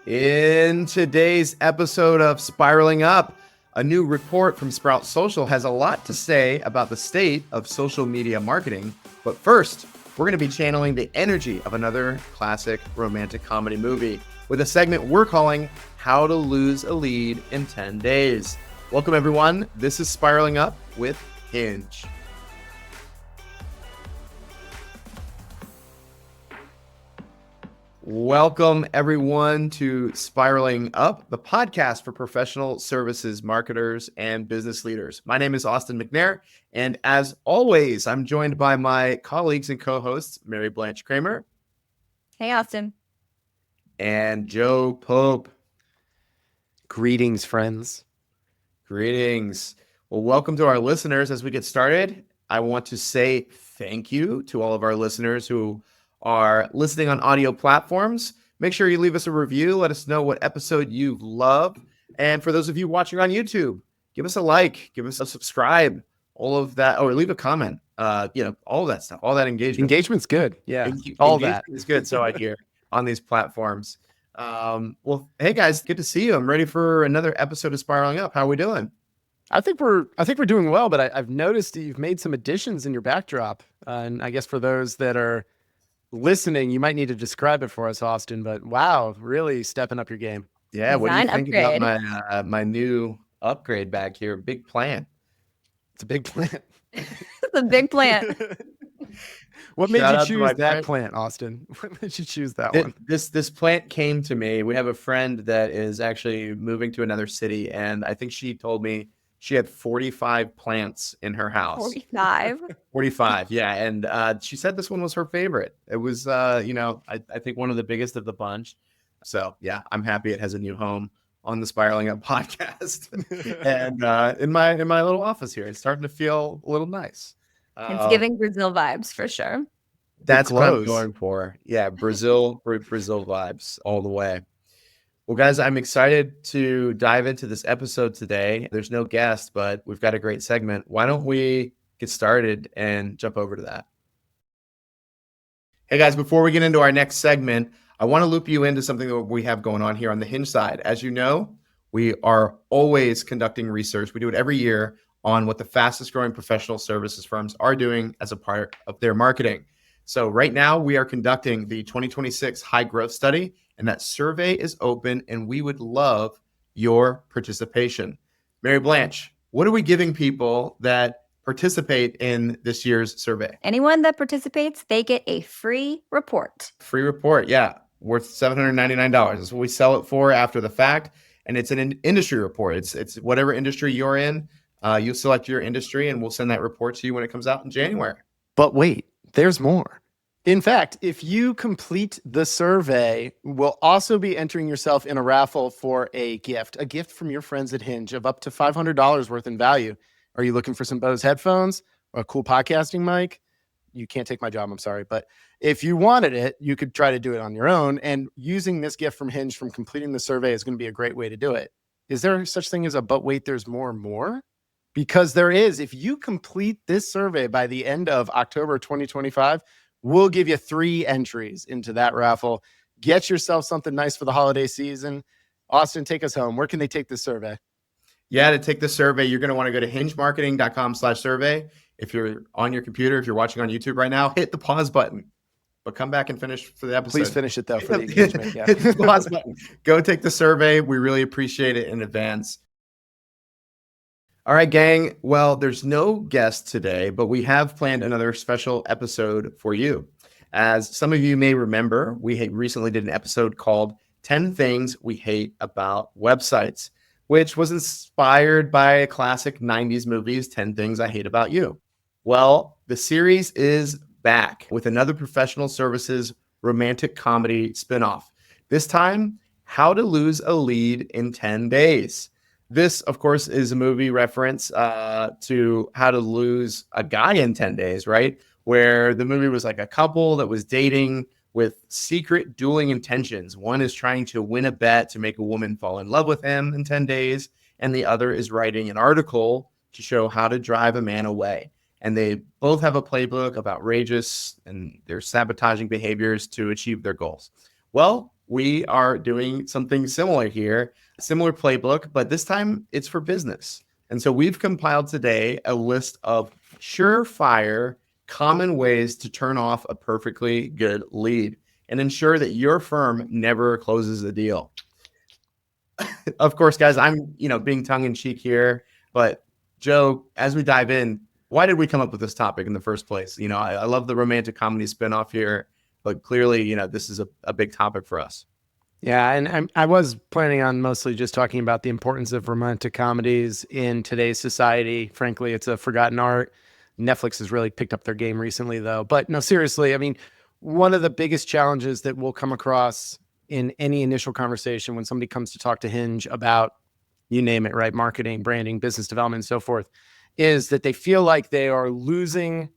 In today's episode of Spiraling Up, a new report from Sprout Social has a lot to say about the state of social media marketing. But first, we're going to be channeling the energy of another classic romantic comedy movie with a segment we're calling How to Lose a Lead in 10 Days. Welcome, everyone. This is Spiraling Up with Hinge. Welcome, everyone, to Spiraling Up, the podcast for professional services marketers and business leaders. My name is Austin McNair, and as always, I'm joined by my colleagues and co-hosts, Mary Blanche Kramer. Hey, Austin. And Joe Pope. Greetings, friends. Greetings. Well, welcome to our listeners. As we get started, I want to say thank you to all of our listeners who are listening on audio platforms. Make sure you leave us a review. Let us know what episode you love. And for those of you watching on YouTube, give us a like, give us a subscribe, all of that, or leave a comment. All of that stuff, all that engagement. Engagement's good. Yeah, all engagement that is good. So I hear on these platforms. Well, hey guys, good to see you. I'm ready for another episode of Spiraling Up. How are we doing? I think we're doing well, but I've noticed that you've made some additions in your backdrop. And I guess for those that are listening, you might need to describe it for us, Austin, but wow, really stepping up your game. Yeah. What do you think about my new upgrade back here? Big plan. It's a big plant. It's a big plant. What made you choose that plant, Austin? What made you choose that one? This plant came to me. We have a friend that is actually moving to another city, and I think she told me she had 45 plants in her house. 45? 45, yeah. And she said this one was her favorite. It was, I think one of the biggest of the bunch. So, yeah, I'm happy it has a new home on the Spiraling Up podcast. And in my little office here, it's starting to feel a little nice. It's giving Brazil vibes for sure. That's what I'm going for. Yeah, Brazil vibes all the way. Well, guys, I'm excited to dive into this episode today. There's no guest, but we've got a great segment. Why don't we get started and jump over to that? Hey, guys, before we get into our next segment, I want to loop you into something that we have going on here on the Hinge side. As you know, we are always conducting research. We do it every year on what the fastest growing professional services firms are doing as a part of their marketing. So right now we are conducting the 2026 High Growth Study, and that survey is open, and we would love your participation. Mary Blanche, what are we giving people that participate in this year's survey? Anyone that participates, they get a free report. Free report, yeah, worth $799. That's what we sell it for after the fact, and it's an industry report. It's whatever industry you're in. You select your industry, and we'll send that report to you when it comes out in January. But wait, there's more. In fact, if you complete the survey, we'll also be entering yourself in a raffle for a gift from your friends at Hinge of up to $500 worth in value. Are you looking for some Bose headphones or a cool podcasting mic? You can't take my job, I'm sorry. But if you wanted it, you could try to do it on your own. And using this gift from Hinge from completing the survey is going to be a great way to do it. Is there such thing as a but wait, there's more? Because there is. If you complete this survey by the end of October 2025, we'll give you 3 entries into that raffle. Get yourself something nice for the holiday season. Austin, take us home. Where can they take this survey? Yeah, to take the survey, you're going to want to go to hingemarketing.com/survey. If you're on your computer, if you're watching on YouTube right now, hit the pause button. But come back and finish for the episode. Please finish it, though, for the engagement. Yeah. Hit the pause button. Go take the survey. We really appreciate it in advance. All right, gang. Well, there's no guest today, but we have planned another special episode for you. As some of you may remember, we recently did an episode called 10 Things We Hate About Websites, which was inspired by a classic 90s movies, 10 Things I Hate About You. Well, the series is back with another professional services romantic comedy spinoff. This time, How to Lose a Lead in 10 Days. This, of course, is a movie reference to How to Lose a Guy in 10 Days, right? Where the movie was like a couple that was dating with secret dueling intentions. One is trying to win a bet to make a woman fall in love with him in 10 days, and the other is writing an article to show how to drive a man away. And they both have a playbook of outrageous and their sabotaging behaviors to achieve their goals. Well, we are doing something similar here, similar playbook, but this time it's for business. And so we've compiled today a list of surefire, common ways to turn off a perfectly good lead and ensure that your firm never closes a deal. Of course, guys, I'm, being tongue in cheek here, but Joe, as we dive in, why did we come up with this topic in the first place? I love the romantic comedy spinoff here, but clearly, this is a big topic for us. Yeah, and I was planning on mostly just talking about the importance of romantic comedies in today's society. Frankly, it's a forgotten art. Netflix has really picked up their game recently, though. But no, seriously, I mean, one of the biggest challenges that we'll come across in any initial conversation when somebody comes to talk to Hinge about, you name it, right? Marketing, branding, business development, and so forth, is that they feel like they are losing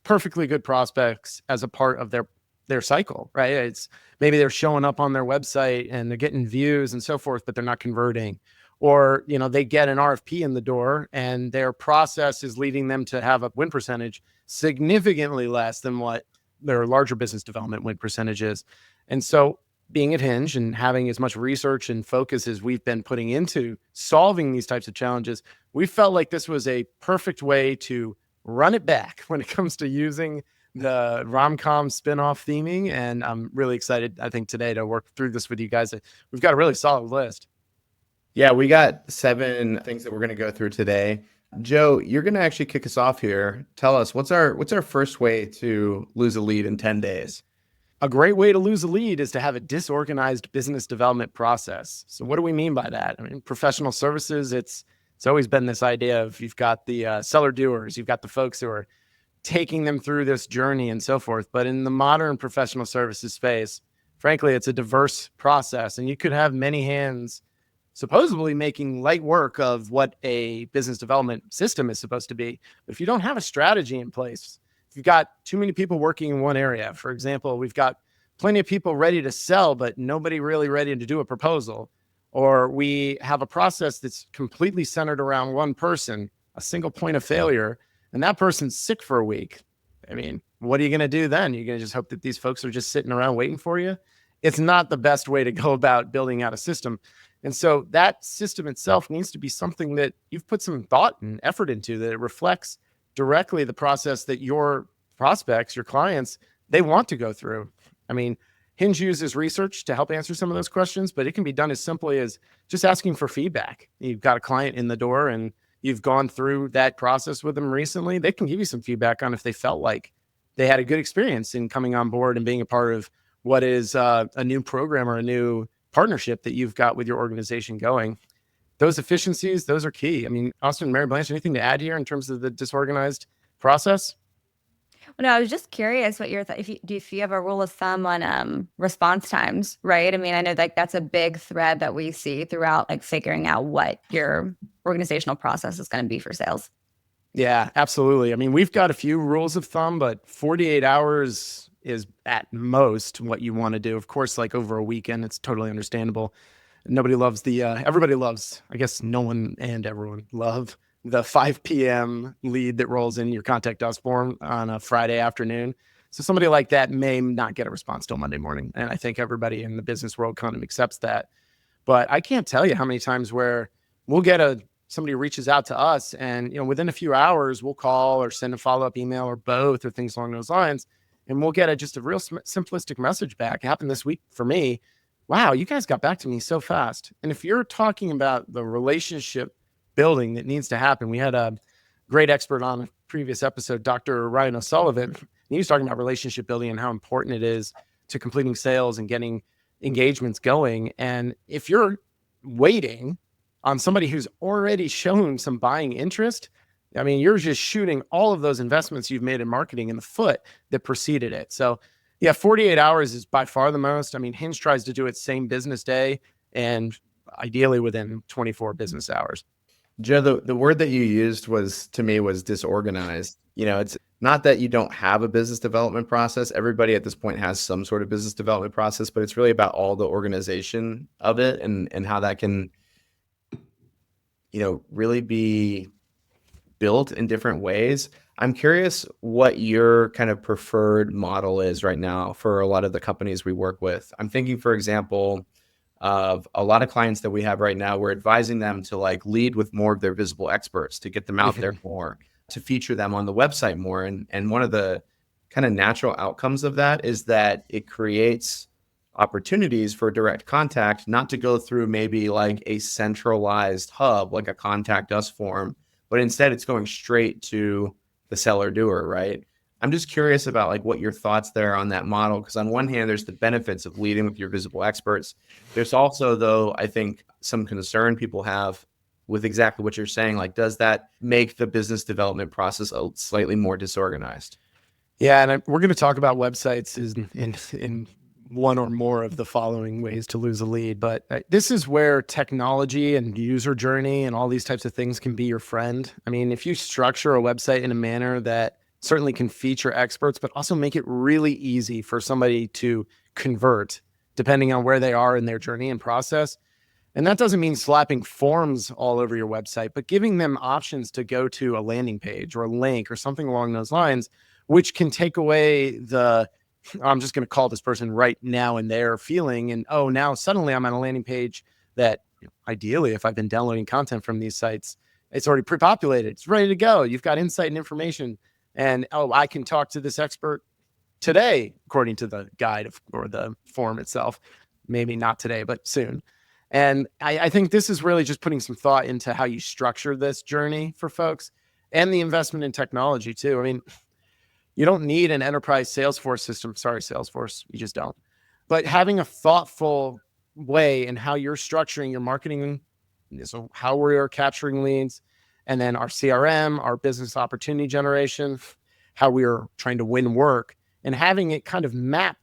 perfectly good prospects as a part of their cycle, right? It's maybe they're showing up on their website and they're getting views and so forth, but they're not converting. Or, they get an RFP in the door and their process is leading them to have a win percentage significantly less than what their larger business development win percentage is. And so being at Hinge and having as much research and focus as we've been putting into solving these types of challenges, we felt like this was a perfect way to run it back when it comes to using the rom-com spin-off theming. And I'm really excited, I think, today to work through this with you guys. We've got a really solid list. Yeah, we got 7 things that we're going to go through today. Joe, you're going to actually kick us off here. Tell us, what's our first way to lose a lead in 10 days? A great way to lose a lead is to have a disorganized business development process. So what do we mean by that? I mean, professional services, it's always been this idea of you've got the seller doers, you've got the folks who are taking them through this journey and so forth. But in the modern professional services space, frankly, it's a diverse process, and you could have many hands supposedly making light work of what a business development system is supposed to be. But if you don't have a strategy in place, if you've got too many people working in one area, for example, we've got plenty of people ready to sell, but nobody really ready to do a proposal, or we have a process that's completely centered around one person, a single point of failure, and that person's sick for a week. I mean, what are you going to do then? You're going to just hope that these folks are just sitting around waiting for you? It's not the best way to go about building out a system. And so that system itself needs to be something that you've put some thought and effort into, that it reflects directly the process that your prospects, your clients, they want to go through. I mean, Hinge uses research to help answer some of those questions, but it can be done as simply as just asking for feedback. You've got a client in the door and you've gone through that process with them recently. They can give you some feedback on if they felt like they had a good experience in coming on board and being a part of what is a new program or a new partnership that you've got with your organization going. Those efficiencies, those are key. I mean, Austin, Mary Blanche, anything to add here in terms of the disorganized process? Well, no, I was just curious what your if you have a rule of thumb on response times, right? I mean, I know like that's a big thread that we see throughout, like figuring out what your organizational process is going to be for sales. Yeah, absolutely. I mean, we've got a few rules of thumb, but 48 hours is at most what you want to do. Of course, like over a weekend, it's totally understandable. Everybody loves, I guess no one and everyone love the 5 p.m. lead that rolls in your contact us form on a Friday afternoon. So somebody like that may not get a response till Monday morning. And I think everybody in the business world kind of accepts that. But I can't tell you how many times where we'll get somebody reaches out to us and, within a few hours we'll call or send a follow-up email or both or things along those lines. And we'll get just a real simplistic message back. It happened this week for me. Wow, you guys got back to me so fast. And if you're talking about the relationship building that needs to happen, we had a great expert on a previous episode, Dr. Ryan O'Sullivan. He was talking about relationship building and how important it is to completing sales and getting engagements going. And if you're waiting on somebody who's already shown some buying interest, I mean, you're just shooting all of those investments you've made in marketing in the foot that preceded it. So yeah, 48 hours is by far the most. I mean, Hinge tries to do it same business day and ideally within 24 business hours. Joe, the word that you used was disorganized. It's not that you don't have a business development process. Everybody at this point has some sort of business development process, but it's really about all the organization of it and how that can, really be built in different ways. I'm curious what your kind of preferred model is right now for a lot of the companies we work with. I'm thinking, for example, of a lot of clients that we have right now. We're advising them to like lead with more of their visible experts, to get them out there more, to feature them on the website more. And one of the kind of natural outcomes of that is that it creates opportunities for direct contact, not to go through maybe like a centralized hub, like a contact us form, but instead it's going straight to the seller doer, right? I'm just curious about like what your thoughts there on that model. Because on one hand, there's the benefits of leading with your visible experts. There's also, though, I think some concern people have with exactly what you're saying. Like, does that make the business development process slightly more disorganized? Yeah, and we're going to talk about websites in one or more of the following ways to lose a lead. But this is where technology and user journey and all these types of things can be your friend. I mean, if you structure a website in a manner that certainly can feature experts, but also make it really easy for somebody to convert, depending on where they are in their journey and process. And that doesn't mean slapping forms all over your website, but giving them options to go to a landing page or a link or something along those lines, which can take away the, I'm just going to call this person right now and there feeling. And oh, now suddenly I'm on a landing page that ideally, if I've been downloading content from these sites, it's already pre-populated. It's ready to go. You've got insight and information. And oh, I can talk to this expert today, according to the guide or the form itself. Maybe not today, but soon. And I think this is really just putting some thought into how you structure this journey for folks and the investment in technology too. I mean, you don't need an enterprise Salesforce system. Sorry, Salesforce, you just don't. But having a thoughtful way in how you're structuring your marketing, so how we are capturing leads, and then our CRM, our business opportunity generation, how we are trying to win work, and having it kind of map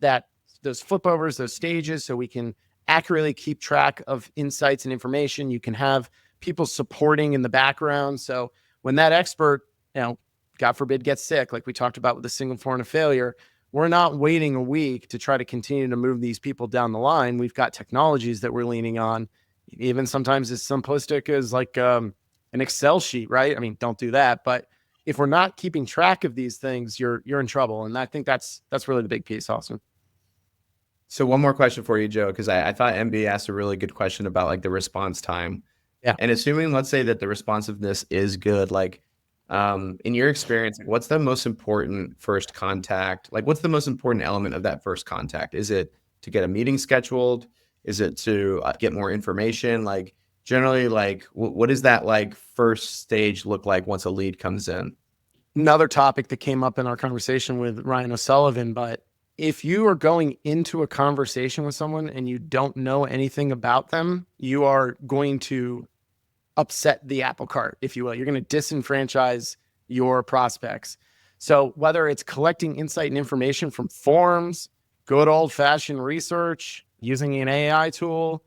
those flip overs, those stages, so we can accurately keep track of insights and information. You can have people supporting in the background. So when that expert, God forbid, gets sick, like we talked about with the single point of failure, we're not waiting a week to try to continue to move these people down the line. We've got technologies that we're leaning on, even sometimes as simplistic as like an Excel sheet, right? I mean, don't do that. But if we're not keeping track of these things, you're in trouble. And I think that's really the big piece, Austin. So one more question for you, Joe, because I thought MB asked a really good question about like the response time. Yeah. And assuming, let's say that the responsiveness is good, like in your experience, what's the most important first contact? Like, what's the most important element of that first contact? Is it to get a meeting scheduled? Is it to get more information? Like, generally, like, what does that like first stage look like once a lead comes in? Another topic that came up in our conversation with Ryan O'Sullivan, but if you are going into a conversation with someone and you don't know anything about them, you are going to upset the apple cart, if you will. You're going to disenfranchise your prospects. So whether it's collecting insight and information from forms, good old fashioned research, using an AI tool,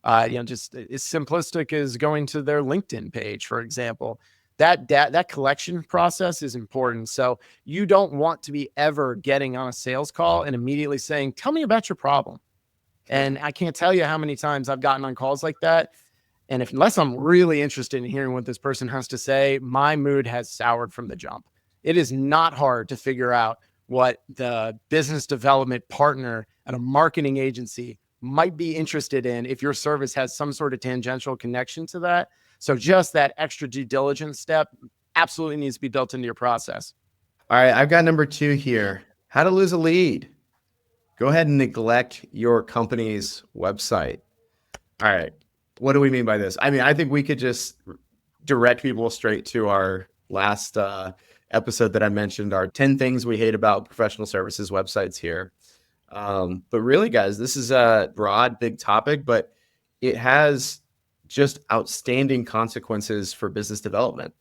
just as simplistic as going to their LinkedIn page, for example, that collection process is important. So you don't want to be ever getting on a sales call and immediately saying, tell me about your problem. And I can't tell you how many times I've gotten on calls like that. And unless I'm really interested in hearing what this person has to say, my mood has soured from the jump. It is not hard to figure out what the business development partner at a marketing agency might be interested in if your service has some sort of tangential connection to that. So just that extra due diligence step absolutely needs to be built into your process. All right, I've got number 2 here. How to lose a lead. Go ahead and neglect your company's website. All right. What do we mean by this? I mean, I think we could just direct people straight to our last episode that I mentioned, our 10 things we hate about professional services websites here. But really, guys, this is a broad, big topic, but it has just outstanding consequences for business development,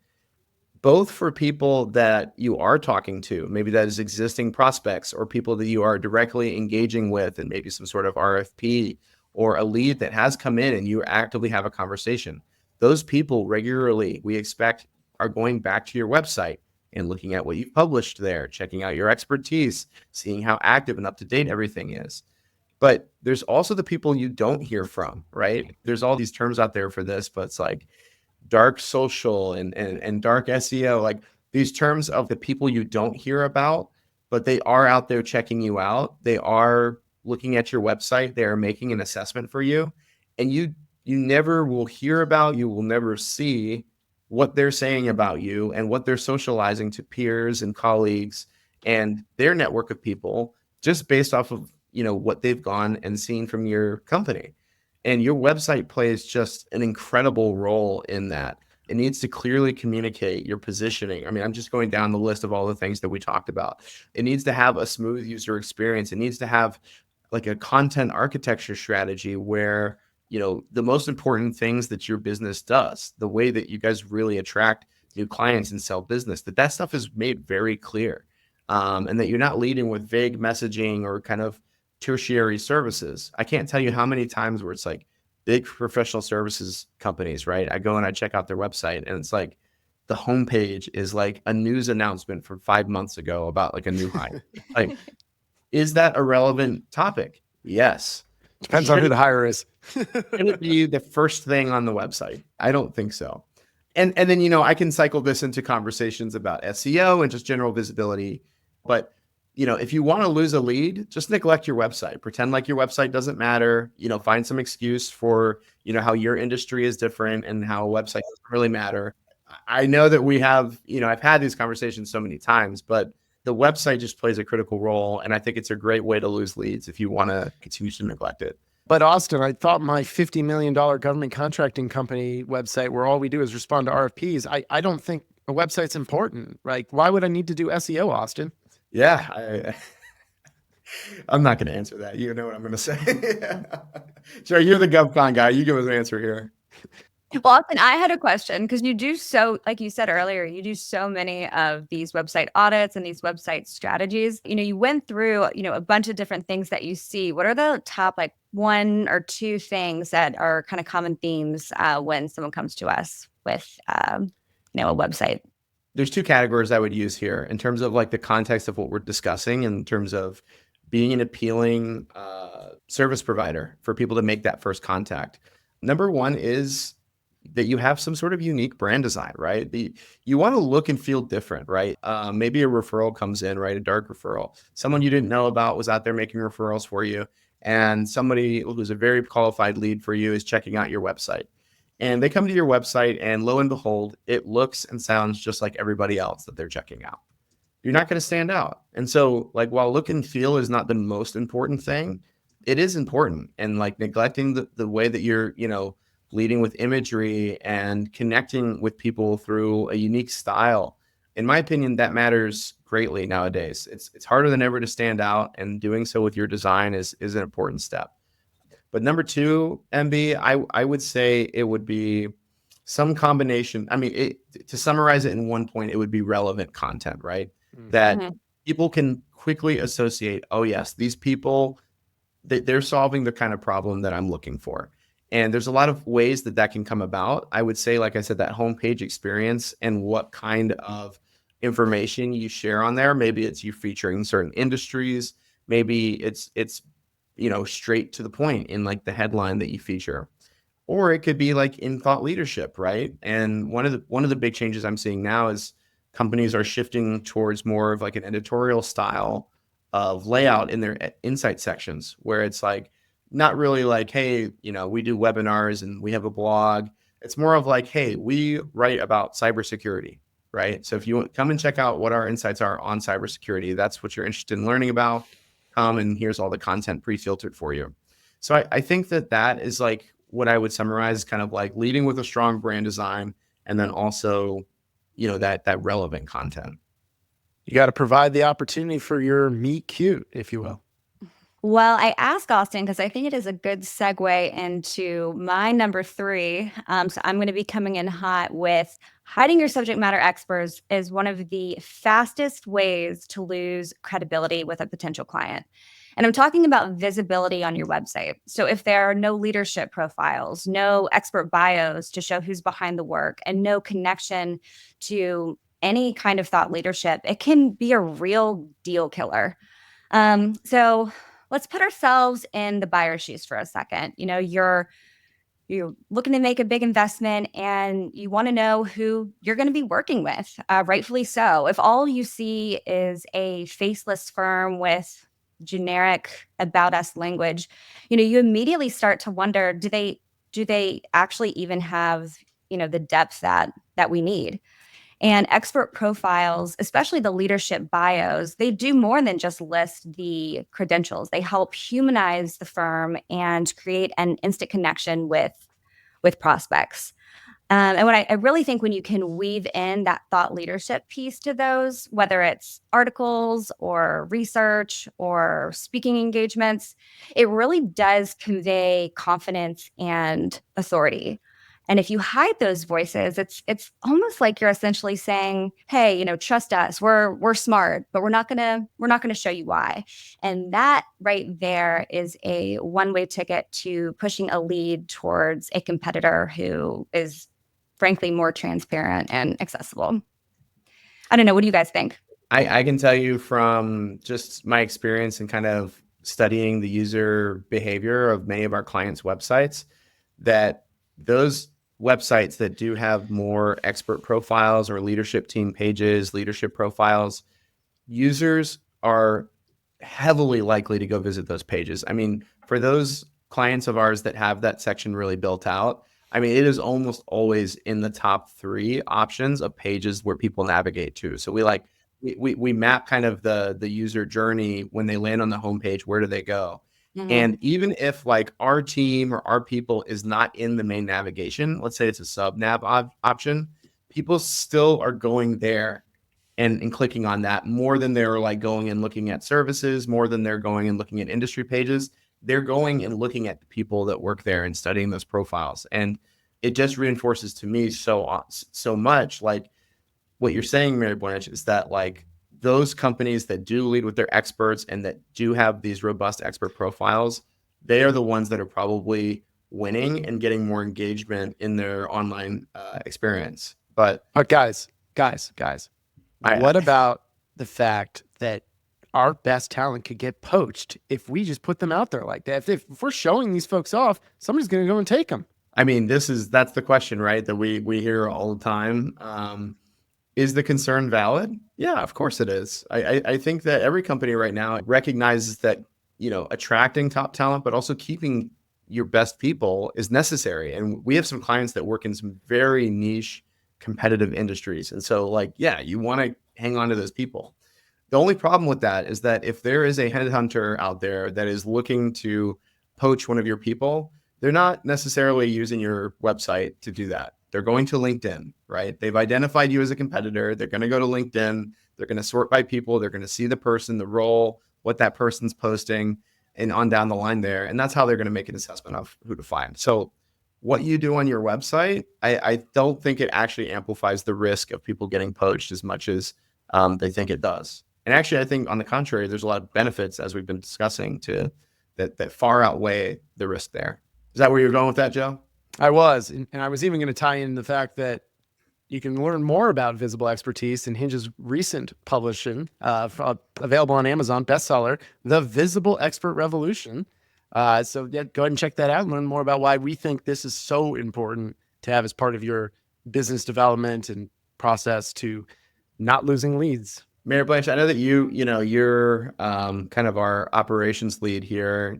both for people that you are talking to, maybe that is existing prospects or people that you are directly engaging with and maybe some sort of RFP or a lead that has come in and you actively have a conversation. Those people regularly, we expect, are going back to your website and looking at what you've published there, checking out your expertise, seeing how active and up to date everything is. But there's also the people you don't hear from, right? There's all these terms out there for this, but it's like dark social and dark SEO. Like these terms of the people you don't hear about, but they are out there checking you out. They are looking at your website. They are making an assessment for you. And you never will hear about, you will never see what they're saying about you and what they're socializing to peers and colleagues and their network of people just based off of, what they've gone and seen from your company. And your website plays just an incredible role in that. It needs to clearly communicate your positioning. I mean, I'm just going down the list of all the things that we talked about. It needs to have a smooth user experience. It needs to have like a content architecture strategy where, the most important things that your business does, the way that you guys really attract new clients and sell business, that stuff is made very clear. And that you're not leading with vague messaging or kind of tertiary services. I can't tell you how many times where it's like big professional services companies, right? I go and I check out their website and it's like the homepage is like a news announcement from 5 months ago about like a new hire. Like, is that a relevant topic? Yes. Depends on who the hire is. Should it be the first thing on the website? I don't think so. And then, I can cycle this into conversations about SEO and just general visibility. But, if you want to lose a lead, just neglect your website. Pretend like your website doesn't matter. Find some excuse for, how your industry is different and how a website doesn't really matter. I know that we have, I've had these conversations so many times, but the website just plays a critical role. And I think it's a great way to lose leads if you want to continue to neglect it. But Austin, I thought my $50 million government contracting company website where all we do is respond to RFPs, I don't think a website's important. Like, why would I need to do SEO, Austin? Yeah, I'm not going to answer that. You know what I'm going to say. Sure, you're the GovCon guy. You give us an answer here. Well, Austin, I had a question because you do like you said earlier, you do so many of these website audits and these website strategies. You went through, a bunch of different things that you see. What are the top like 1 or 2 things that are kind of common themes when someone comes to us with, a website? There's 2 categories I would use here in terms of like the context of what we're discussing in terms of being an appealing service provider for people to make that first contact. Number 1 is that you have some sort of unique brand design, right? You want to look and feel different, right? Maybe a referral comes in, right? A dark referral. Someone you didn't know about was out there making referrals for you. And somebody who's a very qualified lead for you is checking out your website. And they come to your website and lo and behold, it looks and sounds just like everybody else that they're checking out. You're not going to stand out. And so like, while look and feel is not the most important thing, it is important. And like neglecting the way that you're, leading with imagery and connecting with people through a unique style. In my opinion, that matters greatly nowadays. It's harder than ever to stand out, and doing so with your design is an important step. But number 2, MB, I would say it would be some combination. I mean, to summarize it in one point, it would be relevant content, right? That people can quickly associate, oh yes, these people, they're solving the kind of problem that I'm looking for. And there's a lot of ways that can come about. I would say, like I said, that homepage experience and what kind of information you share on there. Maybe it's you featuring certain industries. Maybe it's straight to the point in like the headline that you feature. Or it could be like in thought leadership, right? And one of the big changes I'm seeing now is companies are shifting towards more of like an editorial style of layout in their insight sections, where it's like, not really like, hey, we do webinars and we have a blog. It's more of like, hey, we write about cybersecurity, right? So if you come and check out what our insights are on cybersecurity, that's what you're interested in learning about. Come and here's all the content pre-filtered for you. So I think that is like what I would summarize, kind of like leading with a strong brand design, and then also, that relevant content. You got to provide the opportunity for your meet cute, if you will. Well, I asked Austin because I think it is a good segue into my number 3. So I'm going to be coming in hot with hiding your subject matter experts is one of the fastest ways to lose credibility with a potential client. And I'm talking about visibility on your website. So if there are no leadership profiles, no expert bios to show who's behind the work, and no connection to any kind of thought leadership, it can be a real deal killer. So let's put ourselves in the buyer's shoes for a second. You're you're looking to make a big investment and you want to know who you're going to be working with, rightfully so. If all you see is a faceless firm with generic about us language, you immediately start to wonder, do they actually even have, the depth that we need? And expert profiles, especially the leadership bios, they do more than just list the credentials. They help humanize the firm and create an instant connection with prospects. And what I really think, when you can weave in that thought leadership piece to those, whether it's articles or research or speaking engagements, it really does convey confidence and authority. And if you hide those voices, it's almost like you're essentially saying, "Hey, trust us. We're smart, but we're not gonna show you why." And that right there is a one-way ticket to pushing a lead towards a competitor who is frankly more transparent and accessible. I don't know. What do you guys think? I can tell you from just my experience and kind of studying the user behavior of many of our clients' websites that those websites that do have more expert profiles or leadership team pages, leadership profiles, users are heavily likely to go visit those pages. I mean, for those clients of ours that have that section really built out, I mean, it is almost always in the top 3 options of pages where people navigate to. So we map kind of the user journey when they land on the homepage, where do they go? Mm-hmm. And even if like our team or our people is not in the main navigation, let's say it's a sub nav option, people still are going there and clicking on that more than they're like going and looking at services, more than they're going and looking at industry pages. They're going and looking at the people that work there and studying those profiles. And it just reinforces to me so much like what you're saying, Mary Blanche, is that like those companies that do lead with their experts and that do have these robust expert profiles, they are the ones that are probably winning and getting more engagement in their online experience. But Guys, I, what about the fact that our best talent could get poached if we just put them out there like that? If we're showing these folks off, somebody's going to go and take them. I mean, that's the question, right? That we hear all the time. Is the concern valid? Yeah, of course it is. I think that every company right now recognizes that, attracting top talent, but also keeping your best people is necessary. And we have some clients that work in some very niche competitive industries. And so like, yeah, you want to hang on to those people. The only problem with that is that if there is a headhunter out there that is looking to poach one of your people, they're not necessarily using your website to do that. They're going to LinkedIn, right? They've identified you as a competitor. They're going to go to LinkedIn. They're going to sort by people. They're going to see the person, the role, what that person's posting, and on down the line there. And that's how they're going to make an assessment of who to find. So what you do on your website, I don't think it actually amplifies the risk of people getting poached as much as they think it does. And actually, I think on the contrary, there's a lot of benefits, as we've been discussing, to that far outweigh the risk there. Is that where you're going with that, Joe? I was, and I was even going to tie in the fact that you can learn more about visible expertise in Hinge's recent publishing, available on Amazon, bestseller, The Visible Expert Revolution. So yeah, go ahead and check that out and learn more about why we think this is so important to have as part of your business development and process to not losing leads. Mayor Blanche, I know that you're kind of our operations lead here.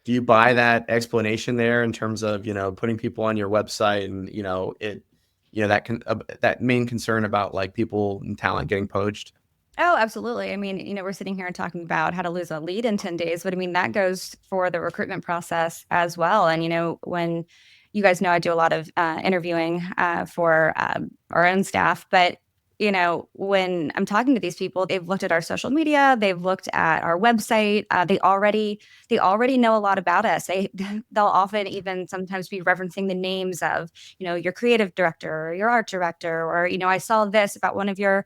Do you buy that explanation there in terms of, putting people on your website and, that main concern about like people and talent getting poached? Oh, absolutely. I mean, we're sitting here talking about how to lose a lead in 10 days, but I mean, that goes for the recruitment process as well. And, when you guys know I do a lot of interviewing for our own staff, but when I'm talking to these people, they've looked at our social media, they've looked at our website, they already know a lot about us. They'll often even sometimes be referencing the names of, your creative director or your art director, or, I saw this about one of your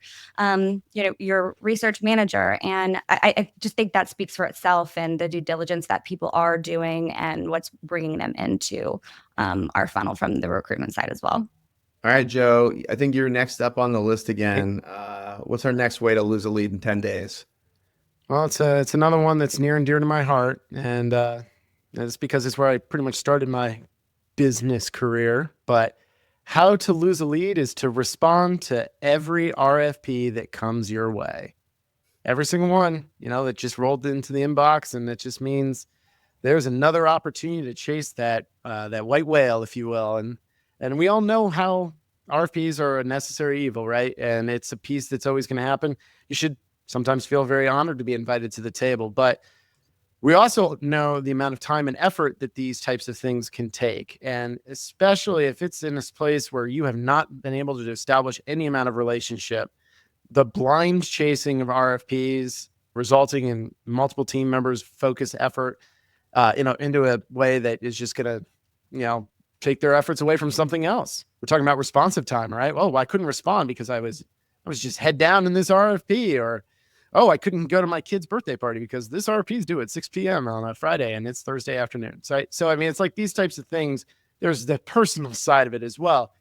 research manager. And I just think that speaks for itself, and the due diligence that people are doing and what's bringing them into our funnel from the recruitment side as well. All right, Joe, I think you're next up on the list again. What's our next way to lose a lead in 10 days? Well, it's another one that's near and dear to my heart, and it's because it's where I pretty much started my business career, but how to lose a lead is to respond to every RFP that comes your way. Every single one, that just rolled into the inbox, and that just means there's another opportunity to chase that white whale, if you will. And we all know how RFPs are a necessary evil, right? And it's a piece that's always going to happen. You should sometimes feel very honored to be invited to the table, but we also know the amount of time and effort that these types of things can take. And especially if it's in this place where you have not been able to establish any amount of relationship, the blind chasing of RFPs resulting in multiple team members' focused effort, into a way that is just going to, take their efforts away from something else. We're talking about responsive time, right? Oh, I couldn't respond because I was just head down in this RFP, or, oh, I couldn't go to my kid's birthday party because this RFP is due at 6 p.m. on a Friday and it's Thursday afternoon. So I mean, it's like these types of things. There's the personal side of it as well.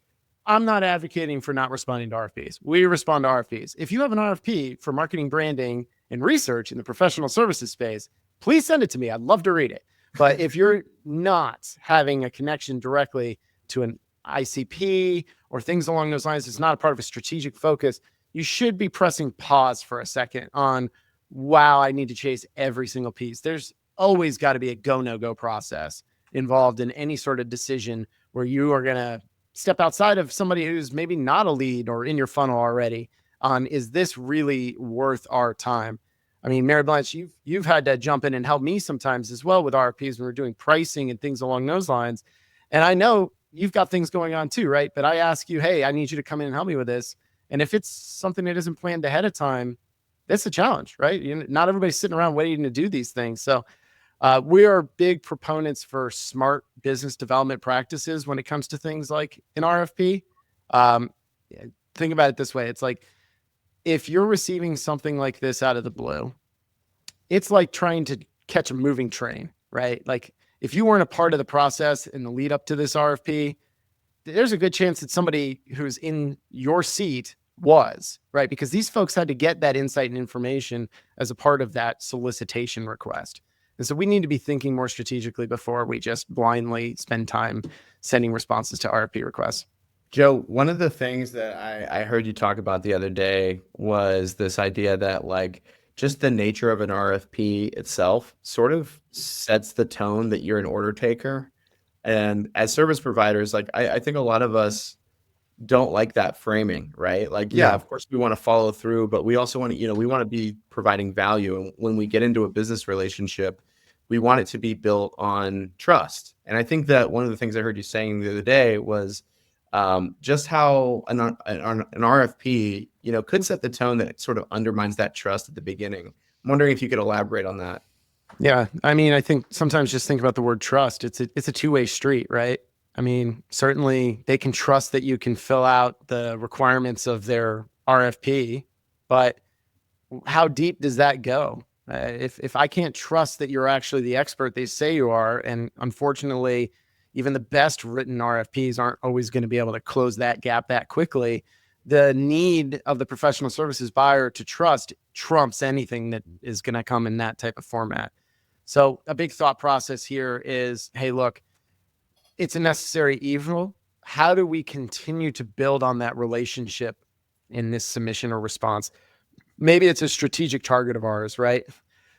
I'm not advocating for not responding to RFPs. We respond to RFPs. If you have an RFP for marketing, branding, and research in the professional services space, please send it to me. I'd love to read it. But if you're not having a connection directly to an ICP or things along those lines, it's not a part of a strategic focus, you should be pressing pause for a second on, wow, I need to chase every single piece. There's always got to be a go, no go process involved in any sort of decision where you are going to step outside of somebody who's maybe not a lead or in your funnel already on, is this really worth our time? I mean, Mary Blanche, you've had to jump in and help me sometimes as well with RFPs when we're doing pricing and things along those lines. And I know you've got things going on too, right? But I ask you, hey, I need you to come in and help me with this. And if it's something that isn't planned ahead of time, that's a challenge, right? Not everybody's sitting around waiting to do these things. So we are big proponents for smart business development practices when it comes to things like an RFP. Think about it this way. It's like, if you're receiving something like this out of the blue, it's like trying to catch a moving train, right? Like if you weren't a part of the process in the lead up to this RFP, there's a good chance that somebody who's in your seat was, right? Because these folks had to get that insight and information as a part of that solicitation request. And so we need to be thinking more strategically before we just blindly spend time sending responses to RFP requests. Joe, one of the things that I heard you talk about the other day was this idea that like just the nature of an RFP itself sort of sets the tone that you're an order taker. And as service providers, like I think a lot of us don't like that framing, right? Like, yeah, Yeah. of course we want to follow through, but we also want to, we want to be providing value. And when we get into a business relationship, we want it to be built on trust. And I think that one of the things I heard you saying the other day was just how an RFP, could set the tone that sort of undermines that trust at the beginning. I'm wondering if you could elaborate on that. Yeah. I mean, I think sometimes just think about the word trust. It's a two-way street, right? I mean, certainly they can trust that you can fill out the requirements of their RFP, but how deep does that go? If I can't trust that you're actually the expert they say you are, and unfortunately, even the best written RFPs aren't always going to be able to close that gap that quickly, the need of the professional services buyer to trust trumps anything that is going to come in that type of format. So a big thought process here is, hey, look, it's a necessary evil. How do we continue to build on that relationship in this submission or response? Maybe it's a strategic target of ours, right?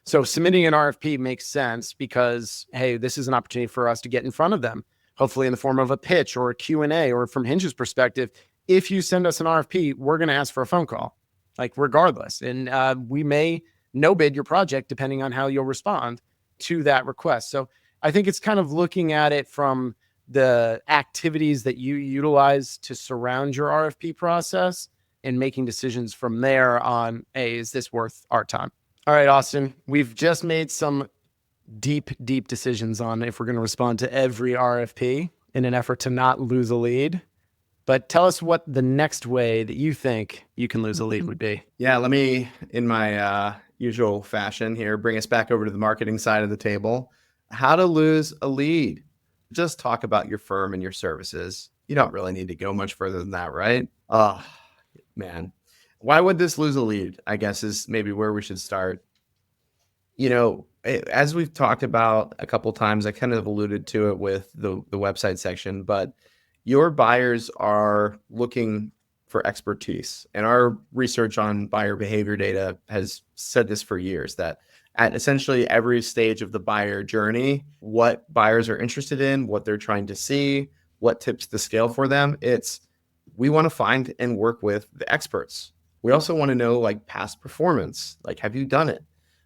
So submitting an RFP makes sense because, hey, this is an opportunity for us to get in front of them, hopefully in the form of a pitch or a Q&A, or from Hinge's perspective, if you send us an RFP, we're going to ask for a phone call, like regardless. And we may no bid your project depending on how you'll respond to that request. So I think it's kind of looking at it from the activities that you utilize to surround your RFP process and making decisions from there on, hey, is this worth our time? All right, Austin, we've just made some deep decisions on if we're going to respond to every RFP in an effort to not lose a lead. But tell us what the next way that you think you can lose a lead would be. Yeah, let me, in my usual fashion here, bring us back over to the marketing side of the table. How to lose a lead. Just talk about your firm and your services. You don't really need to go much further than that, right? Oh, man. Why would this lose a lead, I guess, is maybe where we should start. as we've talked about a couple times, I kind of alluded to it with the website section, but your buyers are looking for expertise. And our research on buyer behavior data has said this for years, that at essentially every stage of the buyer journey, what buyers are interested in, what they're trying to see, what tips the scale for them, we want to find and work with the experts. We also want to know like past performance, like have you done it?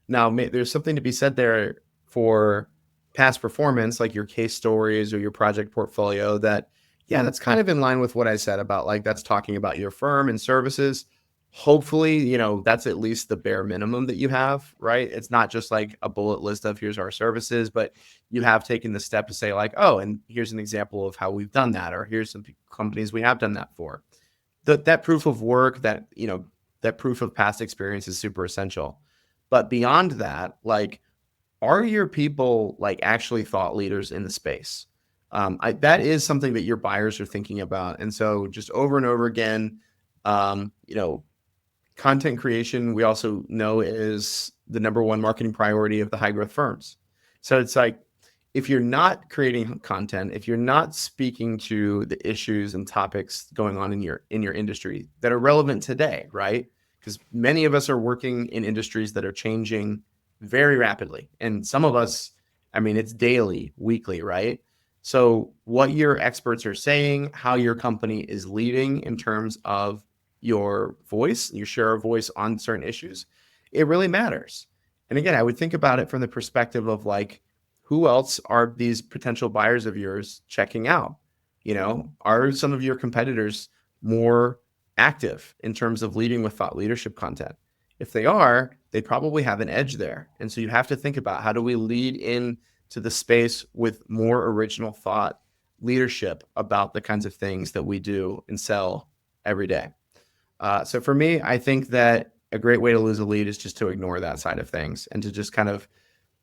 Now, there's something to be said there for past performance, like your case stories or your project portfolio, that, yeah, that's kind of in line with what I said about like that's talking about your firm and services. Hopefully, that's at least the bare minimum that you have, right? It's not just like a bullet list of here's our services, but you have taken the step to say like, oh, and here's an example of how we've done that, or here's some companies we have done that for. That proof of work, that proof of past experience is super essential. But beyond that, like, are your people like actually thought leaders in the space? That is something that your buyers are thinking about. And so just over and over again, um, you know, content creation, we also know, is the number one marketing priority of the high growth firms. So it's like, if you're not creating content, if you're not speaking to the issues and topics going on in your industry that are relevant today, right? Because many of us are working in industries that are changing very rapidly. And some of us, I mean, it's daily, weekly, right? So what your experts are saying, how your company is leading in terms of your voice, your share of voice on certain issues, it really matters. And again, I would think about it from the perspective of like, who else are these potential buyers of yours checking out? Are some of your competitors more active in terms of leading with thought leadership content? If they are, they probably have an edge there. And so you have to think about, how do we lead in to the space with more original thought leadership about the kinds of things that we do and sell every day? So for me, I think that a great way to lose a lead is just to ignore that side of things and to just kind of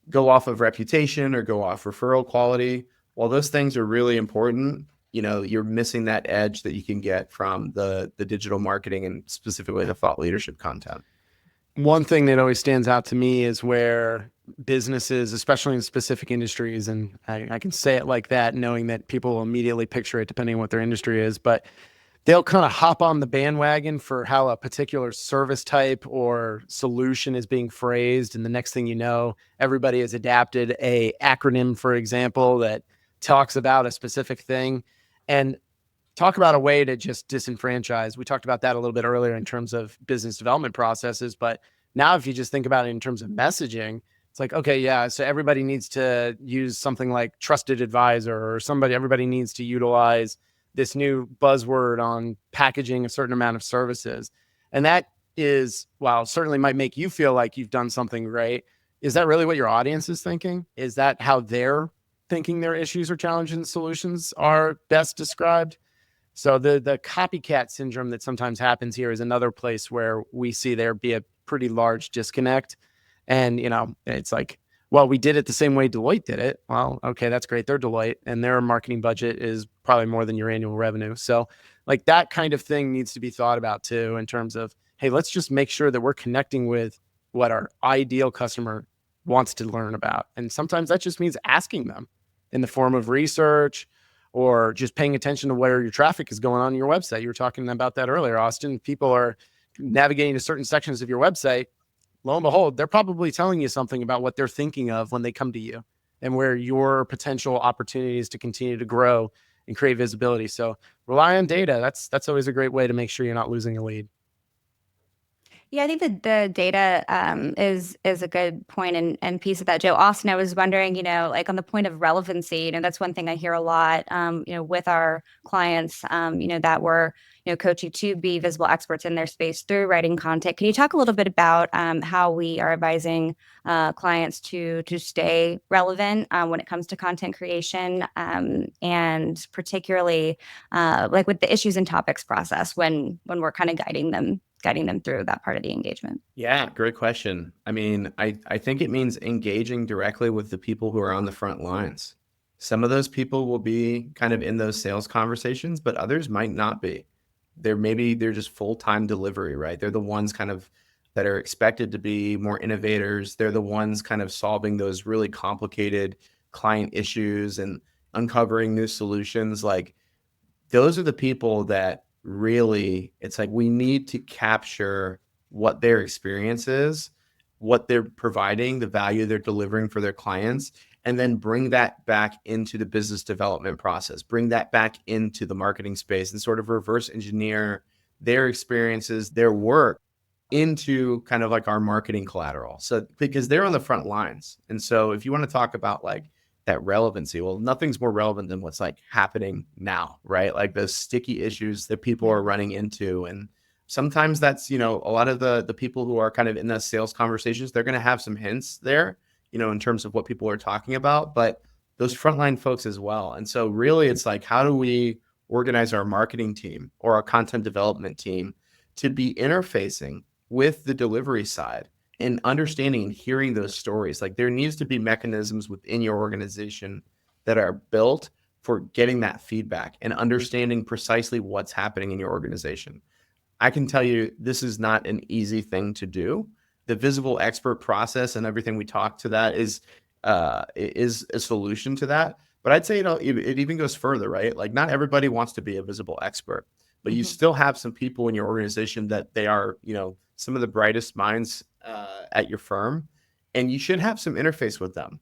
go off of reputation or go off referral quality. While those things are really important, you're missing that edge that you can get from the digital marketing and specifically the thought leadership content. One thing that always stands out to me is where businesses, especially in specific industries, and I can say it like that, knowing that people will immediately picture it depending on what their industry is, but they'll kind of hop on the bandwagon for how a particular service type or solution is being phrased. And the next thing you know, everybody has adapted a acronym, for example, that talks about a specific thing. And talk about a way to just disenfranchise. We talked about that a little bit earlier in terms of business development processes. But now if you just think about it in terms of messaging, it's like, okay, yeah, so everybody needs to use something like trusted advisor, or everybody needs to utilize this new buzzword on packaging a certain amount of services. And that is, while certainly might make you feel like you've done something great, is that really what your audience is thinking? Is that how they're thinking their issues or challenges and solutions are best described? So the copycat syndrome that sometimes happens here is another place where we see there be a pretty large disconnect. And, it's like, well, we did it the same way Deloitte did it. Well, okay, that's great. They're Deloitte and their marketing budget is probably more than your annual revenue. So like that kind of thing needs to be thought about too, in terms of, hey, let's just make sure that we're connecting with what our ideal customer wants to learn about. And sometimes that just means asking them in the form of research, or just paying attention to where your traffic is going on your website. You were talking about that earlier, Austin. People are navigating to certain sections of your website. Lo and behold, they're probably telling you something about what they're thinking of when they come to you, and where your potential opportunities to continue to grow and create visibility. So rely on data. That's always a great way to make sure you're not losing a lead. Yeah, I think that the data is a good point and piece of that, Joe. Austin, I was wondering, like on the point of relevancy, that's one thing I hear a lot, with our clients, that we're, coaching to be visible experts in their space through writing content. Can you talk a little bit about how we are advising clients to stay relevant when it comes to content creation, and particularly like with the issues and topics process when we're kind of guiding them through that part of the engagement? Yeah, great question. I mean, I think it means engaging directly with the people who are on the front lines. Some of those people will be kind of in those sales conversations, but others might not be. They're just full-time delivery, right? They're the ones kind of that are expected to be more innovators. They're the ones kind of solving those really complicated client issues and uncovering new solutions. Like those are the people that really, it's like we need to capture what their experience is, what they're providing, the value they're delivering for their clients, and then bring that back into the business development process, bring that back into the marketing space and sort of reverse engineer their experiences, their work into kind of like our marketing collateral. So because they're on the front lines. And so if you want to talk about like that relevancy, well, nothing's more relevant than what's like happening now, right? Like those sticky issues that people are running into. And sometimes that's, a lot of the people who are kind of in the sales conversations, they're going to have some hints there, in terms of what people are talking about, but those frontline folks as well. And so really it's like, how do we organize our marketing team or our content development team to be interfacing with the delivery side and understanding and hearing those stories? Like there needs to be mechanisms within your organization that are built for getting that feedback and understanding precisely what's happening in your organization. I can tell you this is not an easy thing to do. The visible expert process and everything we talk to that is a solution to that. But I'd say it even goes further, right? Like not everybody wants to be a visible expert, but you still have some people in your organization that they are, some of the brightest minds at your firm, and you should have some interface with them.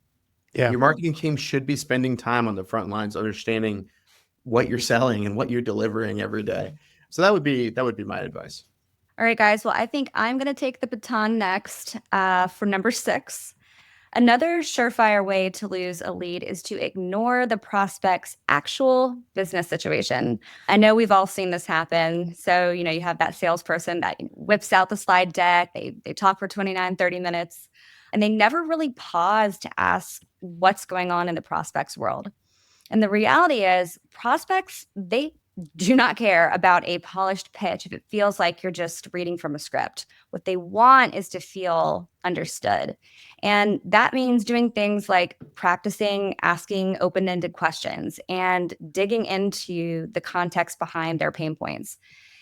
Yeah. Your marketing team should be spending time on the front lines, understanding what you're selling and what you're delivering every day. So that would be my advice. All right, guys. Well, I think I'm going to take the baton next for number 6. Another surefire way to lose a lead is to ignore the prospect's actual business situation. I know we've all seen this happen. So, you have that salesperson that whips out the slide deck, they talk for 29, 30 minutes, and they never really pause to ask what's going on in the prospect's world. And the reality is, prospects, they do not care about a polished pitch if it feels like you're just reading from a script. What they want is to feel understood. And that means doing things like practicing asking open-ended questions and digging into the context behind their pain points.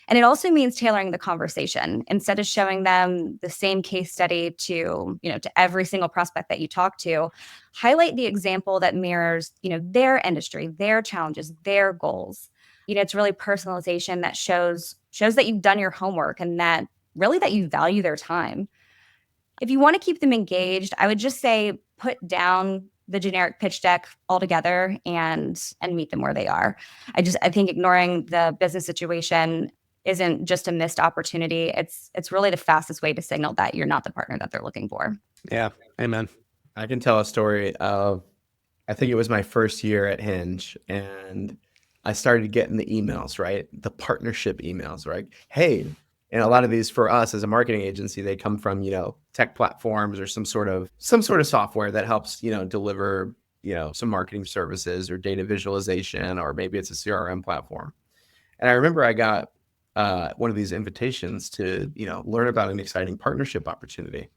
And it also means tailoring the conversation. Instead of showing them the same case study to every single prospect that you talk to, highlight the example that mirrors, their industry, their challenges, their goals. It's really personalization that shows that you've done your homework and that you value their time. If you want to keep them engaged, I would just say put down the generic pitch deck altogether and meet them where they are. I think ignoring the business situation isn't just a missed opportunity. It's really the fastest way to signal that you're not the partner that they're looking for. Yeah. Amen. I can tell a story of, I think it was my first year at Hinge, and I started getting the emails, right? The partnership emails, right? Hey, and a lot of these for us as a marketing agency, they come from, tech platforms or some sort of software that helps, deliver, some marketing services or data visualization, or maybe it's a CRM platform. And I remember I got one of these invitations to, learn about an exciting partnership opportunity.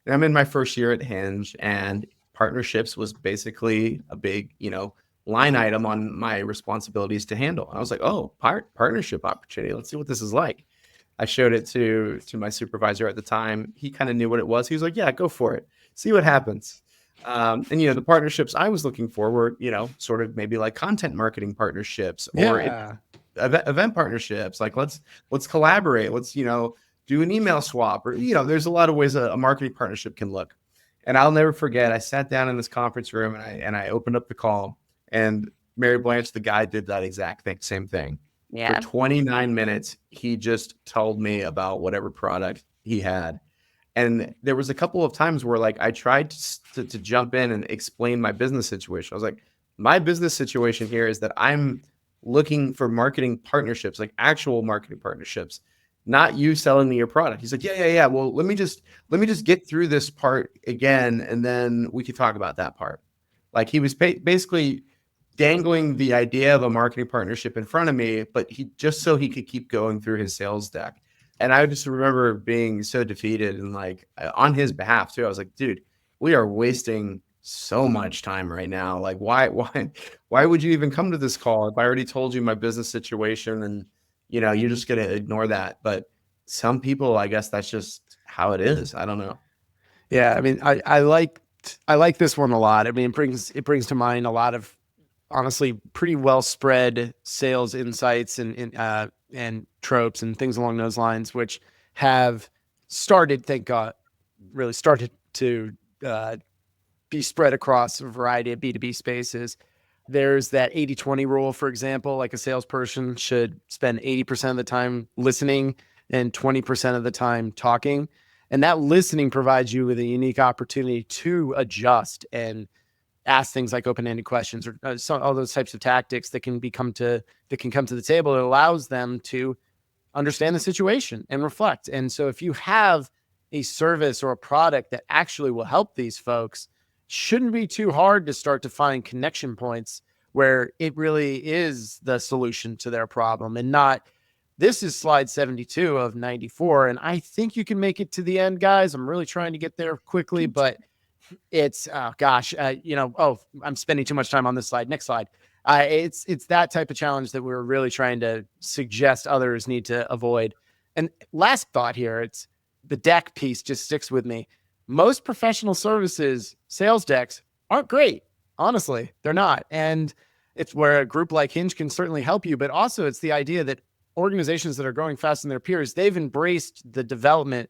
And I'm in my first year at Hinge, and partnerships was basically a big, line item on my responsibilities to handle. And I was like, oh, partnership opportunity. Let's see what this is like. I showed it to my supervisor at the time. He kind of knew what it was. He was like, yeah, go for it. See what happens. And, the partnerships I was looking for were, sort of maybe like content marketing partnerships or event partnerships. Like let's collaborate. Let's, do an email swap, or, there's a lot of ways a marketing partnership can look. And I'll never forget, I sat down in this conference room and I opened up the call, and Mary Blanche, the guy, did that exact same thing. Yeah. For 29 minutes, he just told me about whatever product he had. And there was a couple of times where like I tried to jump in and explain my business situation. I was like, my business situation here is that I'm looking for marketing partnerships, like actual marketing partnerships, not you selling me your product. He's like, yeah. Well, let me just get through this part again, and then we could talk about that part. Like he was basically dangling the idea of a marketing partnership in front of me, but he just so he could keep going through his sales deck. And I just remember being so defeated, and like on his behalf too. I was like, dude, we are wasting so much time right now. Like, why would you even come to this call if I already told you my business situation and you're just going to ignore that? But some people, I guess that's just how it is. I don't know. Yeah, I mean, I like this one a lot. I mean, it brings to mind a lot of honestly pretty well spread sales insights and tropes and things along those lines, which have started, thank God, really started to uh, be spread across a variety of B2B spaces. There's that 80-20 rule, for example, like a salesperson should spend 80% of the time listening and 20% of the time talking. And that listening provides you with a unique opportunity to adjust and ask things like open-ended questions or all those types of tactics that can come to the table. It allows them to understand the situation and reflect. And so if you have a service or a product that actually will help these folks, shouldn't be too hard to start to find connection points where it really is the solution to their problem and not this is slide 72 of 94. And I think you can make it to the end, guys. I'm really trying to get there quickly, but it's oh gosh, I'm spending too much time on this slide. Next slide. It's that type of challenge that we're really trying to suggest others need to avoid. And last thought here, it's the deck piece just sticks with me. Most professional services sales decks aren't great. Honestly, they're not. And it's where a group like Hinge can certainly help you, but also it's the idea that organizations that are growing fast in their peers, they've embraced the development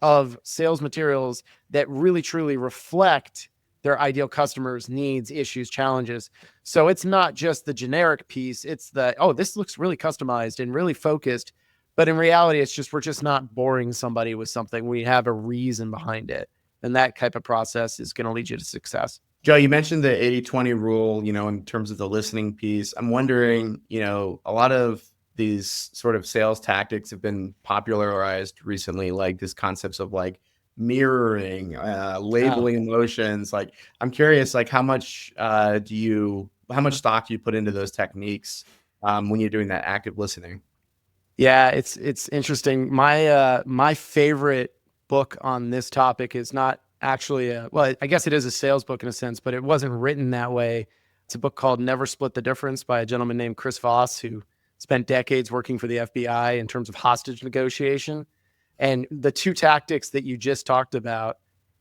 of sales materials that really truly reflect their ideal customers' needs, issues, challenges. So it's not just the generic piece. It's the, oh, this looks really customized and really focused. But in reality, it's just, we're just not boring somebody with something. We have a reason behind it. And that type of process is going to lead you to success. Joe, you mentioned the 80-20 rule, in terms of the listening piece. I'm wondering, a lot of these sort of sales tactics have been popularized recently, like this concepts of like mirroring, labeling emotions. Like, I'm curious, like how much stock do you put into those techniques when you're doing that active listening? Yeah, it's interesting. My favorite book on this topic is not actually I guess it is a sales book in a sense, but it wasn't written that way. It's a book called Never Split the Difference by a gentleman named Chris Voss, who spent decades working for the FBI in terms of hostage negotiation. And the two tactics that you just talked about,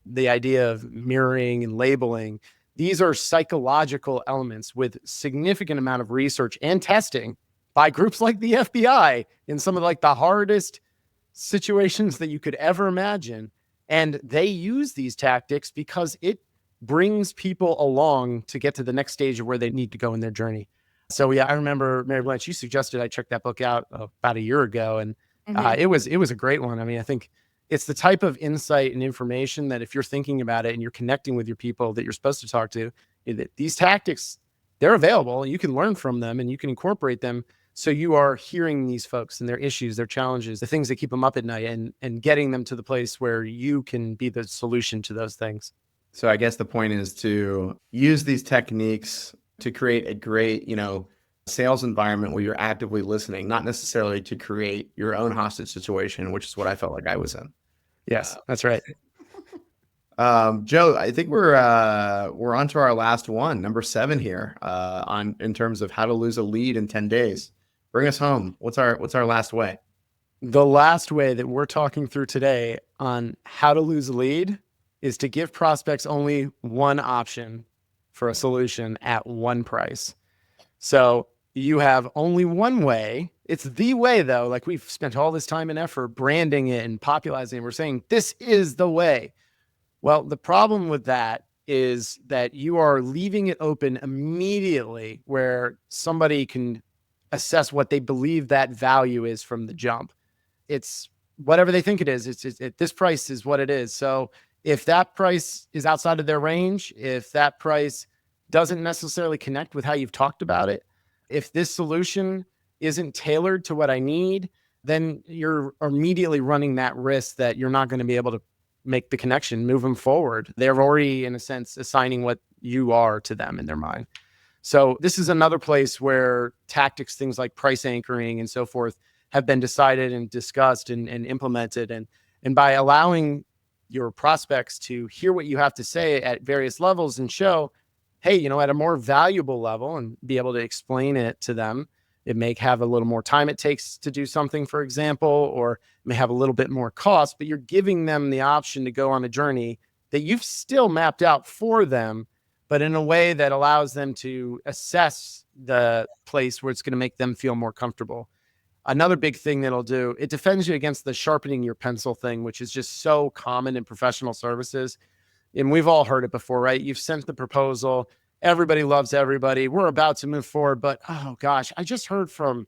the idea of mirroring and labeling, these are psychological elements with significant amount of research and testing by groups like the FBI in some of like the hardest situations that you could ever imagine. And they use these tactics because it brings people along to get to the next stage of where they need to go in their journey. So yeah, I remember Mary Blanche, you suggested I check that book out about a year ago, and it was a great one. I mean, I think it's the type of insight and information that if you're thinking about it and you're connecting with your people that you're supposed to talk to, these tactics, they're available. You can learn from them and you can incorporate them. So you are hearing these folks and their issues, their challenges, the things that keep them up at night, and getting them to the place where you can be the solution to those things. So I guess the point is to use these techniques to create a great, sales environment where you're actively listening, not necessarily to create your own hostage situation, which is what I felt like I was in. Yes, that's right. Joe, I think we're on to our last one, number 7 here, in terms of how to lose a lead in 10 days. Bring us home. What's our last way? The last way that we're talking through today on how to lose a lead is to give prospects only one option for a solution at one price. So you have only one way. It's the way, though. Like, we've spent all this time and effort branding it and popularizing it. We're saying this is the way. Well, the problem with that is that you are leaving it open immediately where somebody can assess what they believe that value is from the jump. It's whatever they think it is. This price is what it is. So if that price is outside of their range, if that price doesn't necessarily connect with how you've talked about it, if this solution isn't tailored to what I need, then you're immediately running that risk that you're not going to be able to make the connection, move them forward. They're already, in a sense, assigning what you are to them in their mind. So this is another place where tactics, things like price anchoring and so forth, have been decided and discussed and implemented. And by allowing your prospects to hear what you have to say at various levels and show, hey, at a more valuable level, and be able to explain it to them, It may have a little more time it takes to do something, for example, or it may have a little bit more cost, but you're giving them the option to go on a journey that you've still mapped out for them, but in a way that allows them to assess the place where it's going to make them feel more comfortable. Another big thing that'll do, it defends you against the sharpening your pencil thing, which is just so common in professional services. And we've all heard it before, right? You've sent the proposal. Everybody loves everybody. We're about to move forward, but oh gosh, I just heard from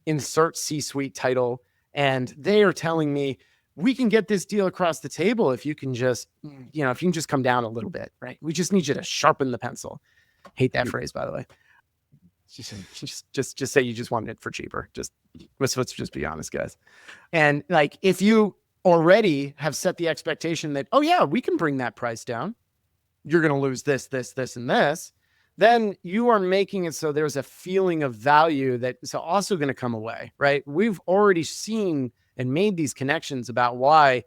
insert C-suite title, and they are telling me we can get this deal across the table if you can just, if you can just come down a little bit, right? We just need you to sharpen the pencil. Hate that phrase, by the way. Just say you just wanted it for cheaper. Let's just be honest, guys. And like, if you already have set the expectation that, oh yeah, we can bring that price down, you're going to lose this, and this, then you are making it so there's a feeling of value that is also going to come away, right? We've already seen and made these connections about why,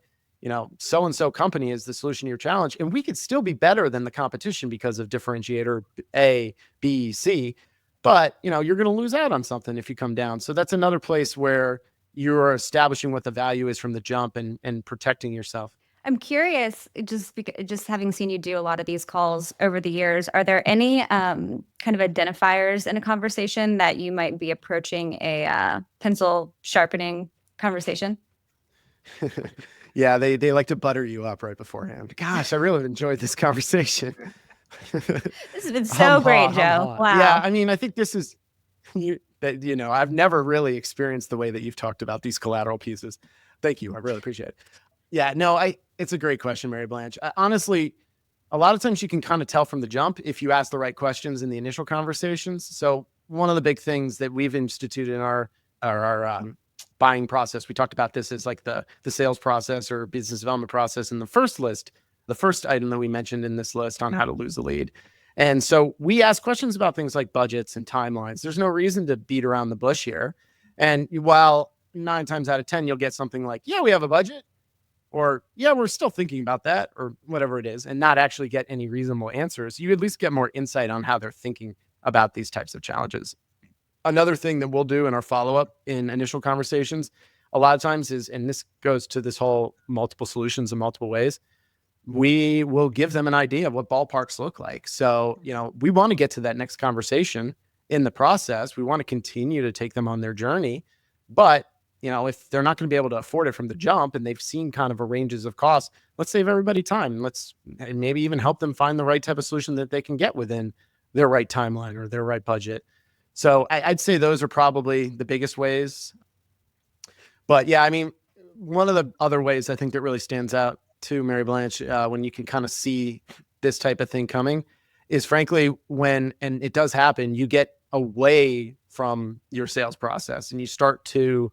so-and-so company is the solution to your challenge. And we could still be better than the competition because of differentiator A, B, C. But, you're going to lose out on something if you come down. So that's another place where you're establishing what the value is from the jump and protecting yourself. I'm curious, just having seen you do a lot of these calls over the years, are there any kind of identifiers in a conversation that you might be approaching a pencil sharpening conversation? Yeah, they like to butter you up right beforehand. Gosh, I really enjoyed this conversation. This has been so great, Joe. Wow. Yeah, I mean, I think this is, I've never really experienced the way that you've talked about these collateral pieces. Thank you. I really appreciate it. Yeah, no, it's a great question, Mary Blanche. Honestly, a lot of times you can kind of tell from the jump if you ask the right questions in the initial conversations. So one of the big things that we've instituted in our buying process, we talked about this as like the sales process or business development process in the first list, the first item that we mentioned in this list on how to lose a lead. And so we ask questions about things like budgets and timelines. There's no reason to beat around the bush here. And while 9 times out of 10, you'll get something like, yeah, we have a budget, or yeah, we're still thinking about that, or whatever it is, and not actually get any reasonable answers, you at least get more insight on how they're thinking about these types of challenges. Another thing that we'll do in our follow-up in initial conversations, a lot of times is, and this goes to this whole multiple solutions in multiple ways, we will give them an idea of what ballparks look like. So, we want to get to that next conversation in the process. We want to continue to take them on their journey, but if they're not going to be able to afford it from the jump and they've seen kind of a ranges of costs, let's save everybody time. Let's maybe even help them find the right type of solution that they can get within their right timeline or their right budget. So I'd say those are probably the biggest ways. But yeah, I mean, one of the other ways I think that really stands out too, Mary Blanche, when you can kind of see this type of thing coming is frankly when, and it does happen, you get away from your sales process and you start to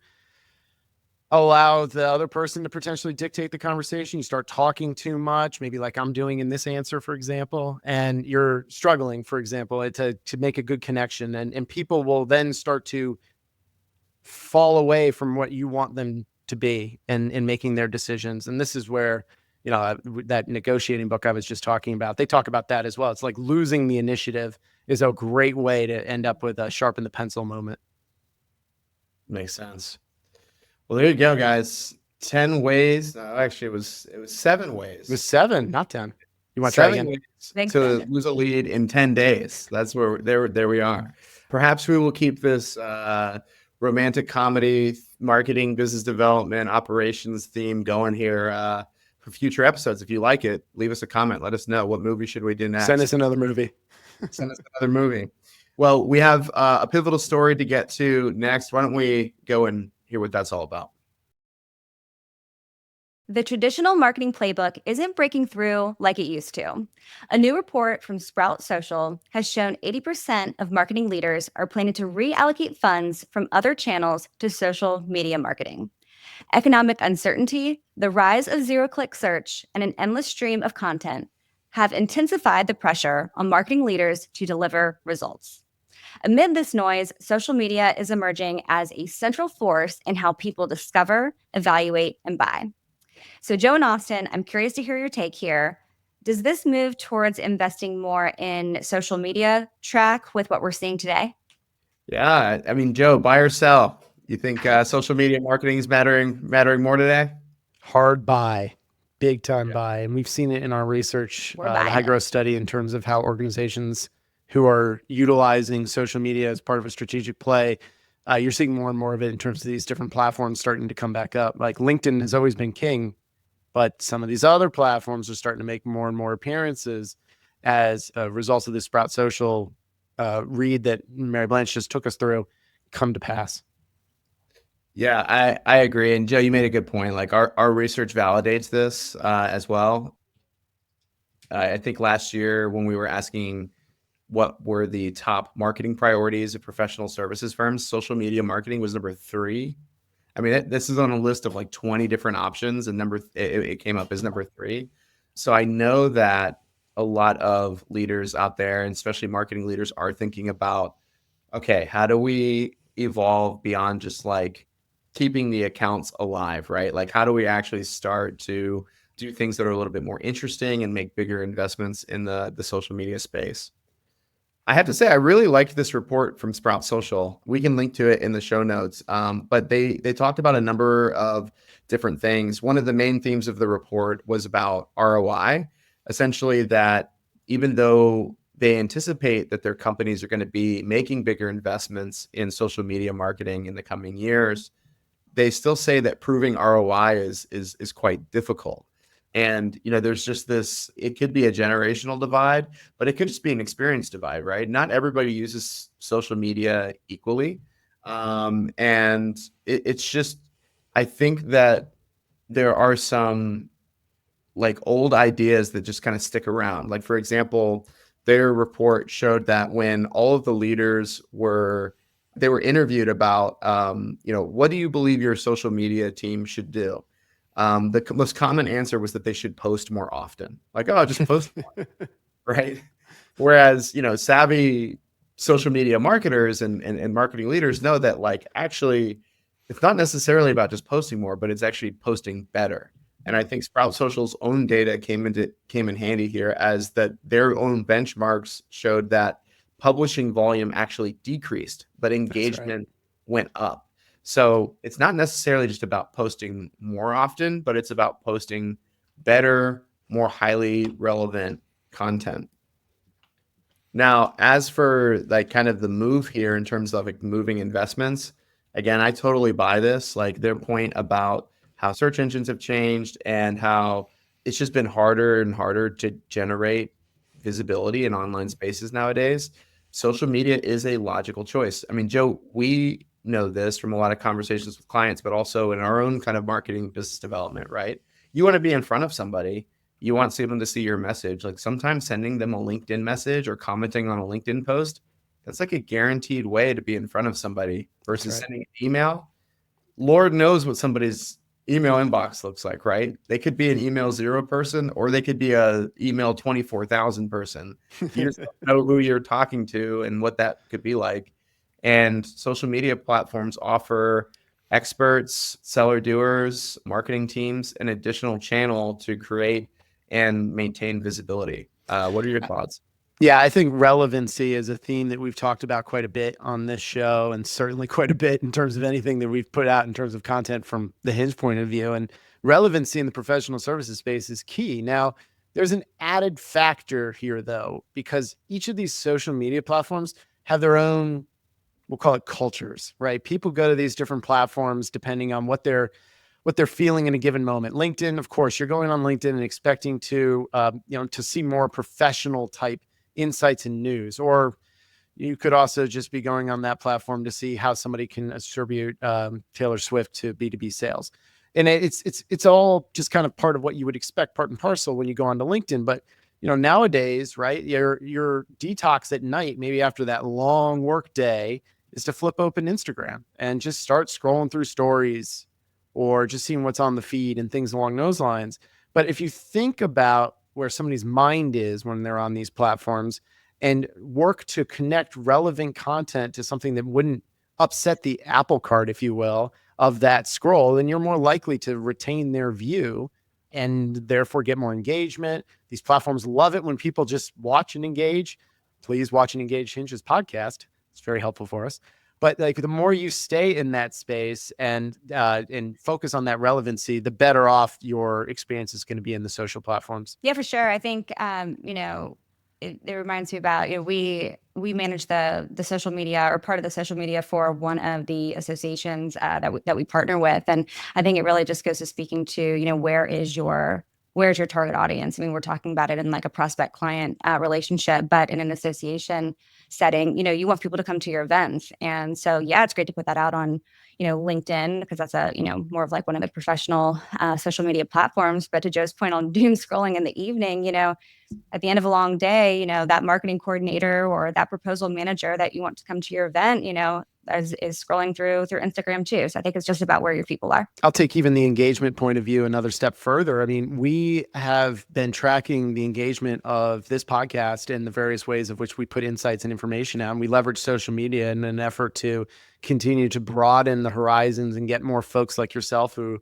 allow the other person to potentially dictate the conversation. You start talking too much, maybe like I'm doing in this answer, for example, and you're struggling, for example, to make a good connection. And people will then start to fall away from what you want them to be in making their decisions. And this is where, that negotiating book I was just talking about, they talk about that as well. It's like losing the initiative is a great way to end up with a sharpen the pencil moment. Makes sense. Well, there you go, guys. 10 ways. No, actually, it was 7 ways. It was 7, not 10. You want to try again? Ways to lose a lead in 10 days. That's where there we are. Perhaps we will keep this romantic comedy, marketing, business development, operations theme going here for future episodes. If you like it, leave us a comment. Let us know what movie should we do next. Send us another movie. Send us another movie. Well, we have a pivotal story to get to next. Why don't we go and hear what that's all about? The traditional marketing playbook isn't breaking through like it used to. A new report from Sprout Social has shown 80% of marketing leaders are planning to reallocate funds from other channels to social media marketing. Economic uncertainty, the rise of zero-click search, and an endless stream of content have intensified the pressure on marketing leaders to deliver results. Amid this noise, social media is emerging as a central force in how people discover, evaluate, and buy. So, Joe and Austin, I'm curious to hear your take here. Does this move towards investing more in social media track with what we're seeing today? Yeah, I mean, Joe, buy or sell? You think social media marketing is mattering more today? Hard buy, big time Yeah. buy. And we've seen it in our research, We're the buying high it. growth study, in terms of how organizations who are utilizing social media as part of a strategic play, you're seeing more and more of it in terms of these different platforms starting to come back up. Like LinkedIn has always been king, but some of these other platforms are starting to make more and more appearances as a result of this Sprout Social read that Mary Blanche just took us through come to pass. Yeah, I agree. And Joe, you made a good point. Like our research validates this as well. I think last year when we were asking what were the top marketing priorities of professional services firms, social media marketing was number 3. I mean, this is on a list of like 20 different options, and it came up as number 3. So I know that a lot of leaders out there, and especially marketing leaders, are thinking about, okay, how do we evolve beyond just like keeping the accounts alive, right? Like, how do we actually start to do things that are a little bit more interesting and make bigger investments in the social media space? I have to say, I really liked this report from Sprout Social. We can link to it in the show notes. But they talked about a number of different things. One of the main themes of the report was about ROI, essentially that even though they anticipate that their companies are going to be making bigger investments in social media marketing in the coming years, they still say that proving ROI is quite difficult. And there's just this. It could be a generational divide, but it could just be an experience divide, right? Not everybody uses social media equally, and it's just. I think that there are some like old ideas that just kind of stick around. Like, for example, their report showed that when all of the leaders were interviewed about, what do you believe your social media team should do? The most common answer was that they should post more often. Like, oh, just post more, right? Whereas, savvy social media marketers and marketing leaders know that, like, actually, it's not necessarily about just posting more, but it's actually posting better. And I think Sprout Social's own data came in handy here, as that their own benchmarks showed that publishing volume actually decreased, but That's right. engagement went up. So it's not necessarily just about posting more often, but it's about posting better, more highly relevant content. Now, as for like kind of the move here in terms of like moving investments, again, I totally buy this. Like their point about how search engines have changed and how it's just been harder and harder to generate visibility in online spaces nowadays. Social media is a logical choice. I mean, Joe, we know this from a lot of conversations with clients, but also in our own kind of marketing business development, right? You want to be in front of somebody, you want someone to see your message. Like sometimes sending them a LinkedIn message or commenting on a LinkedIn post, that's like a guaranteed way to be in front of somebody That's versus right. sending an email. Lord knows what somebody's email inbox looks like, right? They could be an email 0 person, or they could be a email 24,000 person. You just don't know who you're talking to and what that could be like. And social media platforms offer experts, seller doers, marketing teams an additional channel to create and maintain visibility. What are your thoughts? Yeah, I think relevancy is a theme that we've talked about quite a bit on this show, and certainly quite a bit in terms of anything that we've put out in terms of content from the Hinge point of view. And relevancy in the professional services space is key. Now, there's an added factor here, though, because each of these social media platforms have their own, we'll call it cultures, right? People go to these different platforms depending on what they're feeling in a given moment. LinkedIn, of course, you're going on LinkedIn and expecting to, to see more professional type insights and news, or you could also just be going on that platform to see how somebody can attribute Taylor Swift to B2B sales. And it's all just kind of part of what you would expect, part and parcel when you go onto LinkedIn. But nowadays, right, your detox at night, maybe after that long work day, is to flip open Instagram and just start scrolling through stories or just seeing what's on the feed and things along those lines. But if you think about where somebody's mind is when they're on these platforms, and work to connect relevant content to something that wouldn't upset the apple cart, if you will, of that scroll, then you're more likely to retain their view and therefore get more engagement. These platforms love it when people just watch and engage. Please watch and engage Hinge's podcast. It's very helpful for us. But like the more you stay in that space and focus on that relevancy, the better off your experience is going to be in the social platforms. Yeah, for sure. I think it reminds me about, we manage the social media, or part of the social media, for one of the associations that we partner with, and I think it really just goes to speaking to, where's your target audience. I mean, we're talking about it in like a prospect client relationship, but in an association setting, you want people to come to your events, and so yeah, it's great to put that out on LinkedIn, because that's a more of like one of the professional social media platforms. But to Joe's point on doom scrolling in the evening, at the end of a long day, that marketing coordinator or that proposal manager that you want to come to your event, is scrolling through Instagram too. So I think it's just about where your people are. I'll take even the engagement point of view another step further. I mean, we have been tracking the engagement of this podcast and the various ways of which we put insights and information out. And we leverage social media in an effort to continue to broaden the horizons and get more folks like yourself, who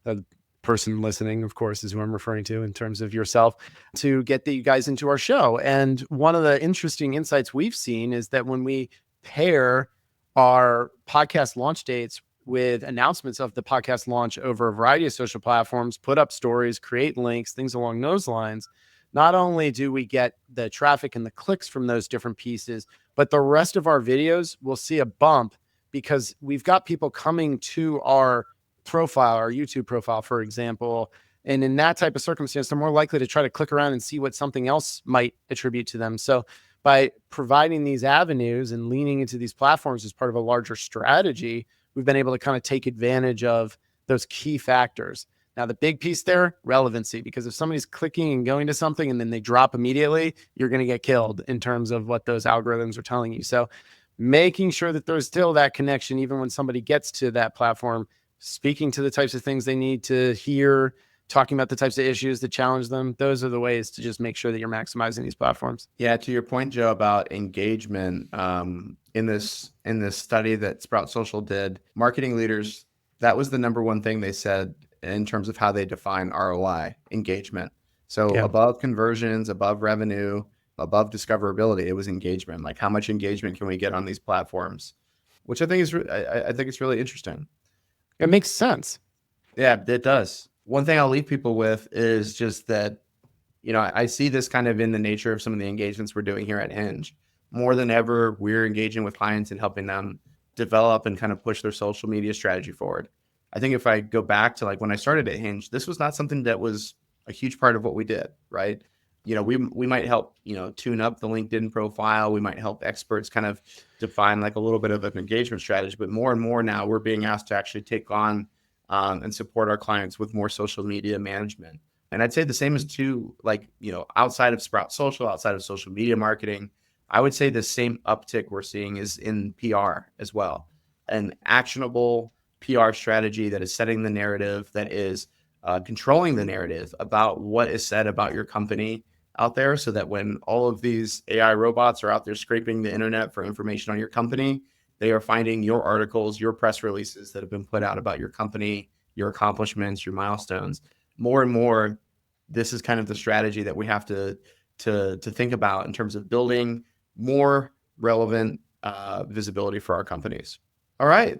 the person listening, of course, is who I'm referring to in terms of yourself, to get you guys into our show. And one of the interesting insights we've seen is that when we pair our podcast launch dates with announcements of the podcast launch over a variety of social platforms, put up stories, create links, things along those lines, not only do we get the traffic and the clicks from those different pieces, but the rest of our videos will see a bump, because we've got people coming to our profile, our YouTube profile, for example. And in that type of circumstance, they're more likely to try to click around and see what something else might attribute to them. So by providing these avenues and leaning into these platforms as part of a larger strategy, we've been able to kind of take advantage of those key factors. Now, the big piece there, relevancy, because if somebody's clicking and going to something and then they drop immediately, you're going to get killed in terms of what those algorithms are telling you. So making sure that there's still that connection, even when somebody gets to that platform, speaking to the types of things they need to hear, talking about the types of issues that challenge them. Those are the ways to just make sure that you're maximizing these platforms. Yeah, to your point, Joe, about engagement, in this study that Sprout Social did, marketing leaders, that was the number one thing they said in terms of how they define ROI, engagement. So above conversions, above revenue, above discoverability, it was engagement. Like, how much engagement can we get on these platforms? Which I think is I think it's really interesting. It makes sense. Yeah, it does. One thing I'll leave people with is just that, I see this kind of in the nature of some of the engagements we're doing here at Hinge. More than ever, we're engaging with clients and helping them develop and kind of push their social media strategy forward. I think if I go back to like when I started at Hinge, this was not something that was a huge part of what we did, right? We might help, tune up the LinkedIn profile. We might help experts kind of define like a little bit of an engagement strategy, but more and more now we're being asked to actually take on and support our clients with more social media management. And I'd say the same is true, like, outside of Sprout Social, outside of social media marketing, I would say the same uptick we're seeing is in PR as well. An actionable PR strategy that is setting the narrative, that is controlling the narrative about what is said about your company out there, so that when all of these AI robots are out there scraping the internet for information on your company, they are finding your articles, your press releases that have been put out about your company, your accomplishments, your milestones. More and more, this is kind of the strategy that we have to think about in terms of building more relevant visibility for our companies. All right.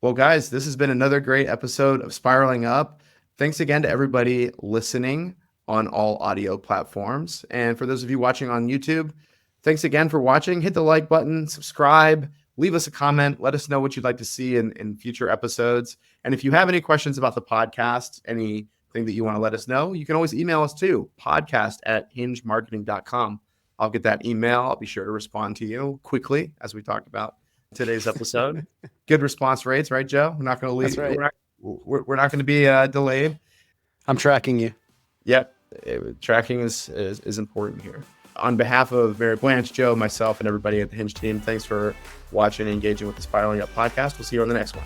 Well, guys, this has been another great episode of Spiraling Up. Thanks again to everybody listening on all audio platforms. And for those of you watching on YouTube, thanks again for watching. Hit the like button, subscribe, leave us a comment. Let us know what you'd like to see in future episodes. And if you have any questions about the podcast, anything that you want to let us know, you can always email us too, podcast@hingemarketing.com. I'll get that email. I'll be sure to respond to you quickly, as we talked about today's episode. Good response rates, right, Joe? We're not going to leave. That's right. We're not going to be delayed. I'm tracking you. Yep. Tracking is important here. On behalf of Mary Blanche, Joe, myself, and everybody at the Hinge team, thanks for watching and engaging with the Spiraling Up podcast. We'll see you on the next one.